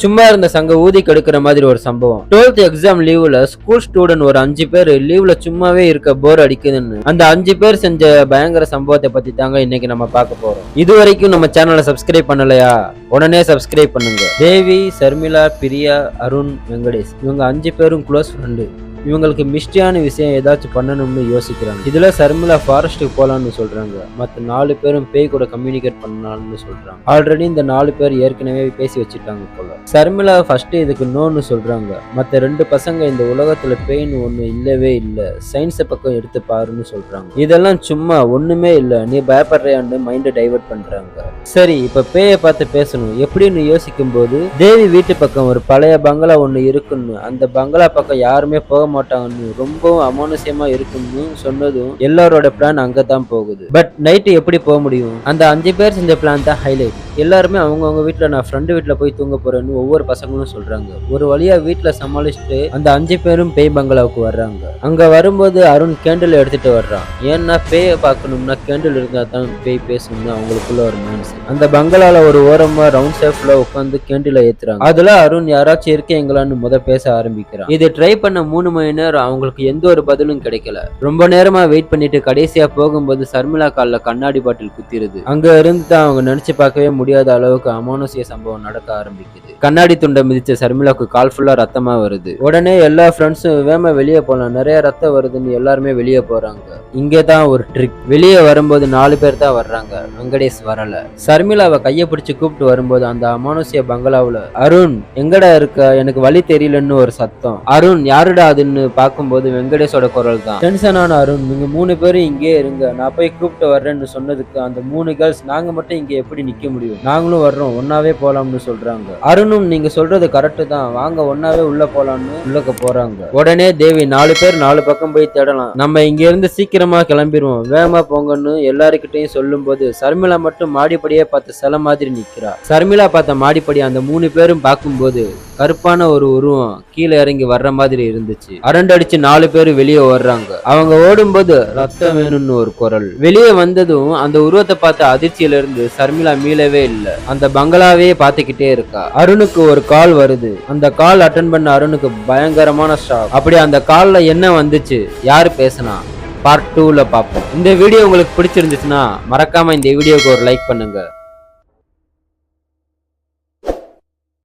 சும்மா இருந்த சங்க ஊதி கெடுக்கிற மாதிரி ஒரு சம்பவம். 12th எக்ஸாம் லீவ்ல ஸ்கூல் ஸ்டூடெண்ட் ஒரு 5 பேர் லீவ்ல சும்மாவே இருக்க போர் அடிக்குதுன்னு அந்த 5 பேர் செஞ்ச பயங்கர சம்பவத்தை பத்தி தாங்க இன்னைக்கு நம்ம பார்க்க போறோம். இது வரைக்கும் நம்ம சேனலை சப்ஸ்கிரைப் பண்ணலையா? உடனே சப்ஸ்கிரைப் பண்ணுங்க. தேவி, சர்மிளா, பிரியா, அருண், வெங்கடேஷ் இவங்க 5 பேரும் க்ளோஸ் ஃப்ரெண்டு. இவங்களுக்கு மிஸ்டியான விஷயம் ஏதாச்சும் பண்ணணும்னு யோசிக்கிறாங்க. இதுல சர்மிளா ஃபாரஸ்ட்டுக்கு போலான்னு சொல்றாங்க. மத்த 4 பேரும் பேய் கூட கம்யூனிகேட் பண்ணலாம்னு சொல்றாங்க. ஆல்ரெடி இந்த 4 பேர் ஏற்கனவே பேசி வச்சுட்டாங்க போல. சர்மிளா ஃபர்ஸ்ட் இதுக்கு நோன்னு சொல்றாங்க. மத்த 2 பசங்க இந்த உலகத்துல பேய்னு ஒண்ணு இல்லவே இல்ல, சயின்ஸ் பக்கம் எடுத்து பாருன்னு சொல்றாங்க. இதெல்லாம் சும்மா ஒண்ணுமே இல்ல, நீ பயப்படுறியான்னு மைண்ட் டைவர்ட் பண்றாங்க. சரி, இப்ப பேயை பார்த்து பேசணும் எப்படின்னு யோசிக்கும் போது தேவி வீட்டு பக்கம் ஒரு பழைய பங்களா ஒண்ணு இருக்குன்னு, அந்த பங்களா பக்கம் யாருமே போக மாட்டாங்கன்னு, ரொம்பவும் அமானுஷ்யமா இருக்குன்னு சொன்னதும் எல்லாரோட பிளான் அங்கதான் போகுது. பட் நைட்டு எப்படி போக முடியும்? அந்த 5 பேர் செஞ்ச பிளான் தான் ஹைலைட். எல்லாருமே அவங்கவுங்க வீட்டுல நான் ஃப்ரெண்டு வீட்டுல போய் தூங்க போறேன்னு ஒவ்வொரு பசங்களும் சொல்றாங்க. ஒரு வழியா வீட்டுல சமாளிச்சுட்டு அந்த 5 பேரும் பேய் பங்களாவுக்கு வர்றாங்க. அங்க வரும்போது அருண் கேண்டில் எடுத்துட்டு வர்றான். ஏன்னா பேயை பார்க்கணும்னா கேண்டில் இருந்தா தான் பேய் பேசணும்னு அவங்களுக்குள்ள ஒரு மைண்ட். அந்த பங்களால ஒரு ஓரமா ரவுண்ட் ஷேப்ல உட்காந்து கேண்டில ஏத்துறாங்க. அதுல அருண் யாராச்சும் இருக்கீங்களான்னு பேச ஆரம்பிக்கிறான். இது ட்ரை பண்ண 3 மணி நேரம் அவங்களுக்கு எந்த ஒரு பதிலும் கிடைக்கல. ரொம்ப நேரமா வெயிட் பண்ணிட்டு கடைசியா போகும்போது சர்மிளா கால்ல கண்ணாடி பாட்டில் குத்திருது. அங்க இருந்து தான் அவங்க நினைச்சு பார்க்கவே முடியாத அளவுக்கு அமானுஷ்ய சம்பவம் நடக்க ஆரம்பிக்குது. கண்ணாடி துண்டை மிதிச்ச சர்மிளாக்கு கால் ஃபுல்லா ரத்தமா வருது. உடனே எல்லா ஃப்ரெண்ட்ஸும் வேமா வெளியே போலாம், நிறைய ரத்தம் வருதுன்னு எல்லாருமே வெளியே போறாங்க. இங்கதான் ஒரு ட்ரிக். வெளியே வரும்போது 4 பேர் தான் வர்றாங்க, வெங்கடேஷ் வரல. சர்மிளாவை கைய பிடிச்சு கூப்பிட்டு வரும்போது அந்த அமானுஷ்ய பங்களாவுல அருண் எங்கடா இருக்க, எனக்கு வழி தெரியலன்னு ஒரு சத்தம். அருண் யாருடா அதுன்னு பார்க்கும்போது வெங்கடேஷோட குரல் தான். டென்ஷனான அருண், நீங்க 3 பேரும் இங்கே இருங்க, நான் போய் கூப்பிட்டு வர்றேன்னு சொன்னதுக்கு அந்த 3 கேர்ள்ஸ் நாங்க மட்டும் இங்க எப்படி நிக்க முடியும், நாங்களும் வர்றோம், ஒன்னாவே போலாம்னு சொல்றாங்க. அருணும் நீங்க சொல்றது கரெக்ட் தான், வாங்க ஒன்னாவே உள்ள போலாம்னு உள்ளக்க போறாங்க. உடனே தேவி 4 பேர் 4 பக்கம் போய் தேடலாம், நம்ம இங்க இருந்து சீக்கிரமா கிளம்பிடுவோம், வேகமா போங்கன்னு எல்லாருக்கிட்டையும் சொல்லும் போது சர்மிளா மட்டும் மாடிப்படியே பார்த்து சில மாதிரி நிக்கிறா. சர்மிளா பார்த்த மாடிப்படி அந்த 3 பேரும் பார்க்கும்போது கருப்பான ஒரு உருவம் கீழே இறங்கி வர்ற மாதிரி இருந்துச்சு. அரண்டடிச்சு 4 பேர் வெளியே ஓடுறாங்க. அவங்க ஓடும்போது ரத்தம் வேணும்னு ஒரு குரல். வெளியே வந்ததும் அந்த உருவத்தை பார்த்த அதிர்ச்சியில இருந்து சர்மிளா மீளவே இல்லை. அந்த பங்களாவே பார்த்துக்கிட்டே இருக்கா. அருணுக்கு ஒரு கால் வருது. அந்த கால் அட்டன் பண்ண அருணுக்கு பயங்கரமான ஷாக். அப்படி அந்த கால்ல என்ன வந்துச்சு, யாரு பேசினா, பார்ட் 2ல பார்ப்போம். இந்த வீடியோ உங்களுக்கு பிடிச்சிருந்துச்சுன்னா மறக்காம இந்த வீடியோக்கு ஒரு லைக் பண்ணுங்க.